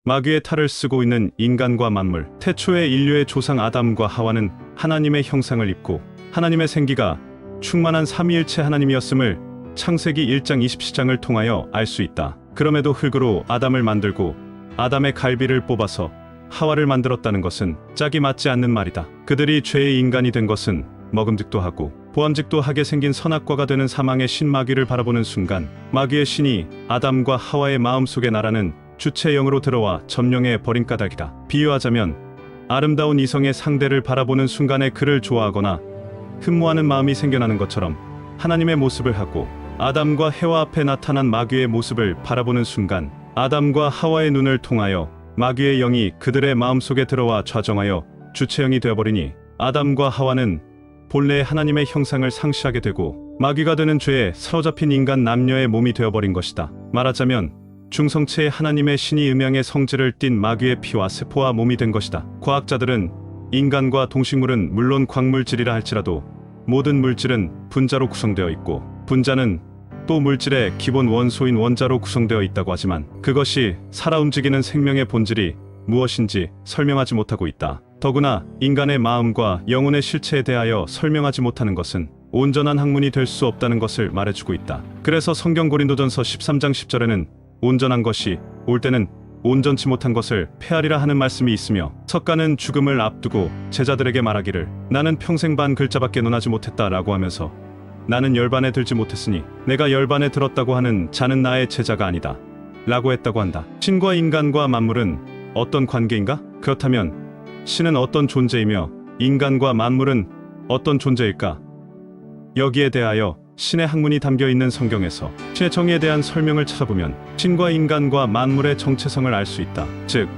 마귀의 탈을 쓰고 있는 인간과 만물. 태초의 인류의 조상 아담과 하와는 하나님의 형상을 입고 하나님의 생기가 충만한 삼위일체 하나님이었음을 창세기 1장 20시장을 통하여 알 수 있다. 그럼에도 흙으로 아담을 만들고 아담의 갈비를 뽑아서 하와를 만들었다는 것은 짝이 맞지 않는 말이다. 그들이 죄의 인간이 된 것은 먹음직도 하고 보암직도 하게 생긴 선악과가 되는 사망의 신 마귀를 바라보는 순간 마귀의 신이 아담과 하와의 마음속에 날아는 주체 영으로 들어와 점령해 버린 까닭이다. 비유하자면 아름다운 이성의 상대를 바라보는 순간에 그를 좋아하거나 흠모하는 마음이 생겨나는 것처럼 하나님의 모습을 하고 아담과 해와 앞에 나타난 마귀의 모습을 바라보는 순간 아담과 하와의 눈을 통하여 마귀의 영이 그들의 마음속에 들어와 좌정하여 주체형이 되어버리니 아담과 하와는 본래 하나님의 형상을 상실하게 되고 마귀가 되는 죄에 사로잡힌 인간 남녀의 몸이 되어버린 것이다. 말하자면 중성체의 하나님의 신이 음양의 성질을 띤 마귀의 피와 세포와 몸이 된 것이다. 과학자들은 인간과 동식물은 물론 광물질이라 할지라도 모든 물질은 분자로 구성되어 있고 분자는 또 물질의 기본 원소인 원자로 구성되어 있다고 하지만 그것이 살아 움직이는 생명의 본질이 무엇인지 설명하지 못하고 있다. 더구나 인간의 마음과 영혼의 실체에 대하여 설명하지 못하는 것은 온전한 학문이 될 수 없다는 것을 말해주고 있다. 그래서 성경 고린도전서 13장 10절에는 온전한 것이 올 때는 온전치 못한 것을 폐하리라 하는 말씀이 있으며 석가는 죽음을 앞두고 제자들에게 말하기를 나는 평생 반 글자밖에 논하지 못했다 라고 하면서 나는 열반에 들지 못했으니 내가 열반에 들었다고 하는 자는 나의 제자가 아니다 라고 했다고 한다. 신과 인간과 만물은 어떤 관계인가? 그렇다면 신은 어떤 존재이며 인간과 만물은 어떤 존재일까? 여기에 대하여 신의 학문이 담겨있는 성경에서 신의 정의에 대한 설명을 찾아보면 신과 인간과 만물의 정체성을 알 수 있다. 즉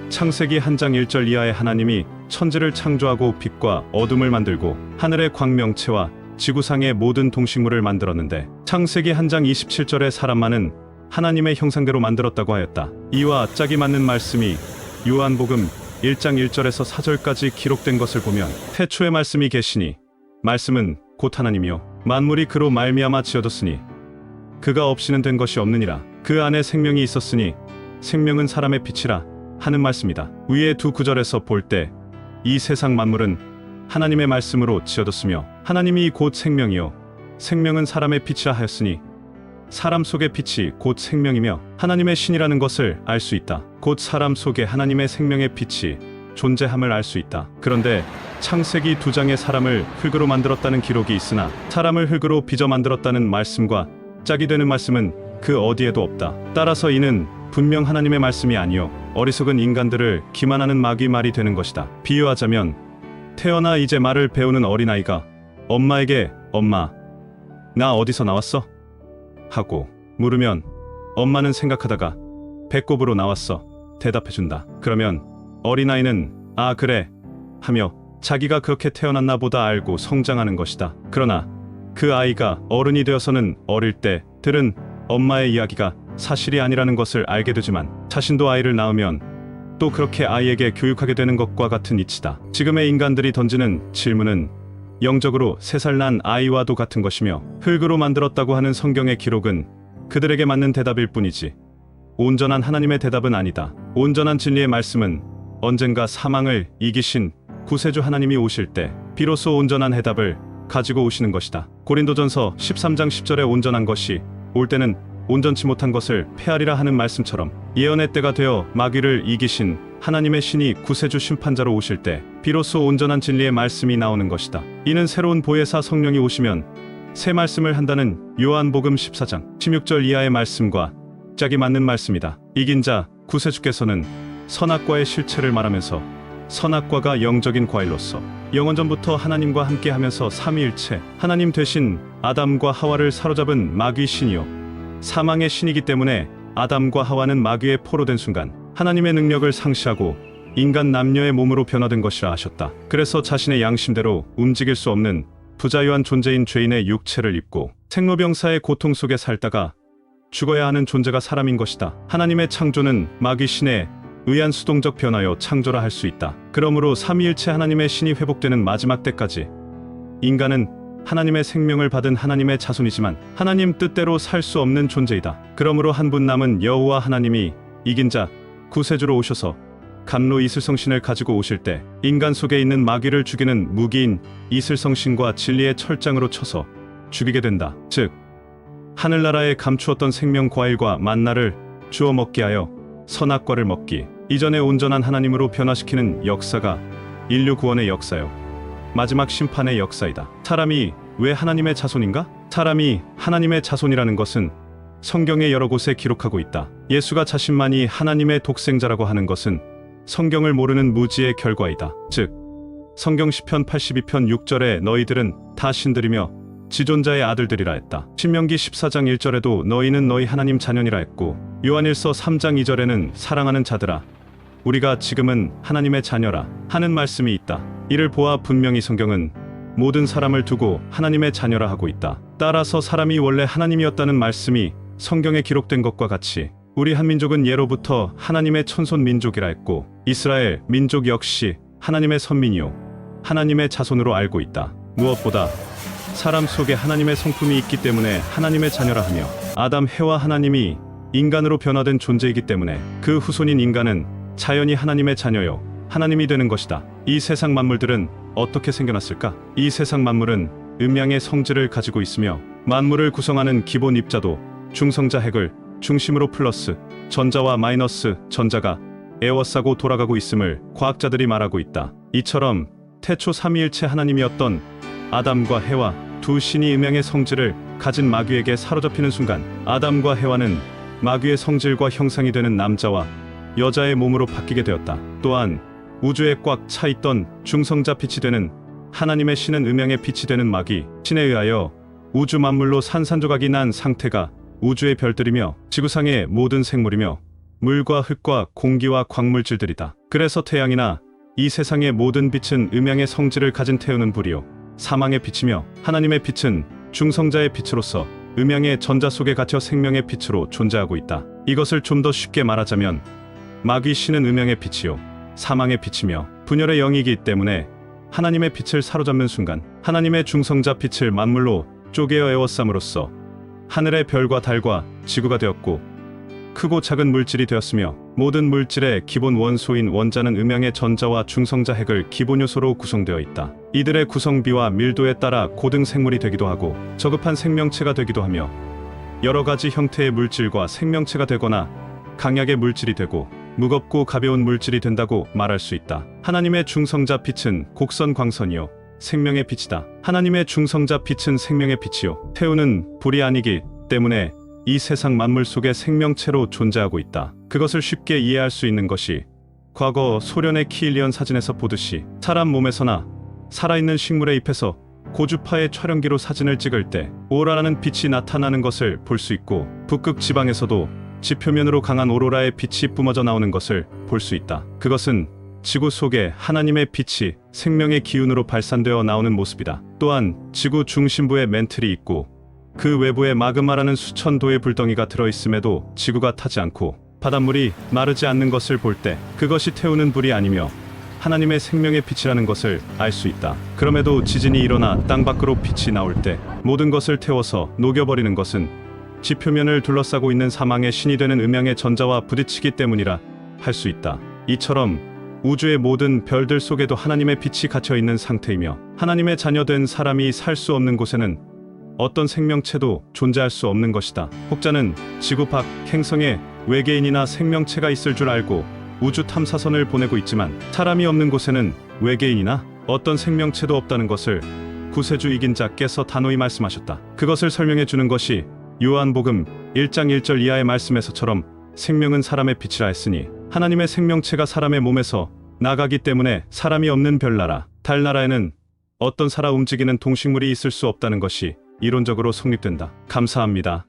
창세기 1장 1절 이하의 하나님이 천지를 창조하고 빛과 어둠을 만들고 하늘의 광명체와 지구상의 모든 동식물을 만들었는데 창세기 1장 27절의 사람만은 하나님의 형상대로 만들었다고 하였다. 이와 짝이 맞는 말씀이 요한복음 1장 1절에서 4절까지 기록된 것을 보면 태초의 말씀이 계시니 말씀은 곧 하나님이요 만물이 그로 말미암아 지어졌으니 그가 없이는 된 것이 없느니라. 그 안에 생명이 있었으니 생명은 사람의 빛이라 하는 말씀이다. 위의 두 구절에서 볼 때 이 세상 만물은 하나님의 말씀으로 지어졌으며 하나님이 곧 생명이요 생명은 사람의 빛이라 하였으니 사람 속의 빛이 곧 생명이며 하나님의 신이라는 것을 알 수 있다. 곧 사람 속에 하나님의 생명의 빛이 존재함을 알 수 있다. 그런데 창세기 2장에 사람을 흙으로 만들었다는 기록이 있으나 사람을 흙으로 빚어 만들었다는 말씀과 짝이 되는 말씀은 그 어디에도 없다. 따라서 이는 분명 하나님의 말씀이 아니요 어리석은 인간들을 기만하는 마귀 말이 되는 것이다. 비유하자면 태어나 이제 말을 배우는 어린아이가 엄마에게 엄마 나 어디서 나왔어? 하고 물으면 엄마는 생각하다가 배꼽으로 나왔어 대답해준다. 그러면 어린아이는 아 그래 하며 자기가 그렇게 태어났나 보다 알고 성장하는 것이다. 그러나 그 아이가 어른이 되어서는 어릴 때 들은 엄마의 이야기가 사실이 아니라는 것을 알게 되지만 자신도 아이를 낳으면 또 그렇게 아이에게 교육하게 되는 것과 같은 이치다. 지금의 인간들이 던지는 질문은 영적으로 3살 난 아이와도 같은 것이며 흙으로 만들었다고 하는 성경의 기록은 그들에게 맞는 대답일 뿐이지 온전한 하나님의 대답은 아니다. 온전한 진리의 말씀은 언젠가 사망을 이기신 구세주 하나님이 오실 때 비로소 온전한 해답을 가지고 오시는 것이다. 고린도전서 13장 10절에 온전한 것이 올 때는 온전치 못한 것을 폐하리라 하는 말씀처럼 예언의 때가 되어 마귀를 이기신 하나님의 신이 구세주 심판자로 오실 때 비로소 온전한 진리의 말씀이 나오는 것이다. 이는 새로운 보혜사 성령이 오시면 새 말씀을 한다는 요한복음 14장 16절 이하의 말씀과 짝이 맞는 말씀이다. 이긴 자 구세주께서는 선악과의 실체를 말하면서 선악과가 영적인 과일로서 영원전부터 하나님과 함께하면서 삼위일체 하나님 되신 아담과 하와를 사로잡은 마귀 신이요 사망의 신이기 때문에 아담과 하와는 마귀의 포로 된 순간 하나님의 능력을 상실하고 인간 남녀의 몸으로 변화된 것이라 하셨다. 그래서 자신의 양심대로 움직일 수 없는 부자유한 존재인 죄인의 육체를 입고 생로병사의 고통 속에 살다가 죽어야 하는 존재가 사람인 것이다. 하나님의 창조는 마귀 신의 의한 수동적 변화여 창조라 할 수 있다. 그러므로 삼위일체 하나님의 신이 회복되는 마지막 때까지 인간은 하나님의 생명을 받은 하나님의 자손이지만 하나님 뜻대로 살 수 없는 존재이다. 그러므로 한 분 남은 여호와 하나님이 이긴 자 구세주로 오셔서 감로 이슬성신을 가지고 오실 때 인간 속에 있는 마귀를 죽이는 무기인 이슬성신과 진리의 철장으로 쳐서 죽이게 된다. 즉 하늘나라에 감추었던 생명 과일과 만나를 주어 먹게 하여 선악과를 먹기 이전에 온전한 하나님으로 변화시키는 역사가 인류 구원의 역사요, 마지막 심판의 역사이다. 사람이 왜 하나님의 자손인가? 사람이 하나님의 자손이라는 것은 성경의 여러 곳에 기록하고 있다. 예수가 자신만이 하나님의 독생자라고 하는 것은 성경을 모르는 무지의 결과이다. 즉 성경 시편 82편 6절에 너희들은 다 신들이며 지존자의 아들들이라 했다. 신명기 14장 1절에도 너희는 너희 하나님 자녀니라 했고, 요한일서 3장 2절에는 사랑하는 자들아 우리가 지금은 하나님의 자녀라 하는 말씀이 있다. 이를 보아 분명히 성경은 모든 사람을 두고 하나님의 자녀라 하고 있다. 따라서 사람이 원래 하나님이었다는 말씀이 성경에 기록된 것과 같이 우리 한민족은 예로부터 하나님의 천손 민족이라 했고, 이스라엘 민족 역시 하나님의 선민이요 하나님의 자손으로 알고 있다. 무엇보다 사람 속에 하나님의 성품이 있기 때문에 하나님의 자녀라 하며, 아담 해와 하나님이 인간으로 변화된 존재이기 때문에 그 후손인 인간은 자연히 하나님의 자녀요 하나님이 되는 것이다. 이 세상 만물들은 어떻게 생겨났을까? 이 세상 만물은 음양의 성질을 가지고 있으며 만물을 구성하는 기본 입자도 중성자 핵을 중심으로 플러스 전자와 마이너스 전자가 에워싸고 돌아가고 있음을 과학자들이 말하고 있다. 이처럼 태초 삼위일체 하나님이었던 아담과 해와 두 신이 음양의 성질을 가진 마귀에게 사로잡히는 순간 아담과 해와는 마귀의 성질과 형상이 되는 남자와 여자의 몸으로 바뀌게 되었다. 또한 우주에 꽉 차 있던 중성자 빛이 되는 하나님의 신은 음양의 빛이 되는 마귀 신에 의하여 우주 만물로 산산조각이 난 상태가 우주의 별들이며 지구상의 모든 생물이며 물과 흙과 공기와 광물질들이다. 그래서 태양이나 이 세상의 모든 빛은 음양의 성질을 가진 태우는 불이요 사망의 빛이며, 하나님의 빛은 중성자의 빛으로서 음양의 전자 속에 갇혀 생명의 빛으로 존재하고 있다. 이것을 좀 더 쉽게 말하자면 마귀 신은 음양의 빛이요 사망의 빛이며 분열의 영이기 때문에 하나님의 빛을 사로잡는 순간 하나님의 중성자 빛을 만물로 쪼개어 에워쌈으로써 하늘의 별과 달과 지구가 되었고, 크고 작은 물질이 되었으며 모든 물질의 기본 원소인 원자는 음양의 전자와 중성자 핵을 기본 요소로 구성되어 있다. 이들의 구성비와 밀도에 따라 고등 생물이 되기도 하고 저급한 생명체가 되기도 하며 여러 가지 형태의 물질과 생명체가 되거나 강약의 물질이 되고 무겁고 가벼운 물질이 된다고 말할 수 있다. 하나님의 중성자 빛은 곡선 광선이요 생명의 빛이다. 하나님의 중성자 빛은 생명의 빛이요 태우는 불이 아니기 때문에 이 세상 만물 속에 생명체로 존재하고 있다. 그것을 쉽게 이해할 수 있는 것이 과거 소련의 키일리언 사진에서 보듯이 사람 몸에서나 살아있는 식물의 잎에서 고주파의 촬영기로 사진을 찍을 때 오로라라는 빛이 나타나는 것을 볼 수 있고, 북극 지방에서도 지표면으로 강한 오로라의 빛이 뿜어져 나오는 것을 볼 수 있다. 그것은 지구 속에 하나님의 빛이 생명의 기운으로 발산되어 나오는 모습이다. 또한 지구 중심부에 멘틀이 있고 그 외부에 마그마라는 수천 도의 불덩이가 들어있음에도 지구가 타지 않고 바닷물이 마르지 않는 것을 볼 때 그것이 태우는 불이 아니며 하나님의 생명의 빛이라는 것을 알 수 있다. 그럼에도 지진이 일어나 땅 밖으로 빛이 나올 때 모든 것을 태워서 녹여버리는 것은 지표면을 둘러싸고 있는 사망의 신이 되는 음양의 전자와 부딪히기 때문이라 할 수 있다. 이처럼 우주의 모든 별들 속에도 하나님의 빛이 갇혀 있는 상태이며, 하나님의 자녀된 사람이 살 수 없는 곳에는 어떤 생명체도 존재할 수 없는 것이다. 혹자는 지구 밖 행성에 외계인이나 생명체가 있을 줄 알고 우주 탐사선을 보내고 있지만 사람이 없는 곳에는 외계인이나 어떤 생명체도 없다는 것을 구세주 이긴 자께서 단호히 말씀하셨다. 그것을 설명해 주는 것이 요한복음 1장 1절 이하의 말씀에서처럼 생명은 사람의 빛이라 했으니, 하나님의 생명체가 사람의 몸에서 나가기 때문에 사람이 없는 별나라, 달나라에는 어떤 살아 움직이는 동식물이 있을 수 없다는 것이 이론적으로 성립된다. 감사합니다.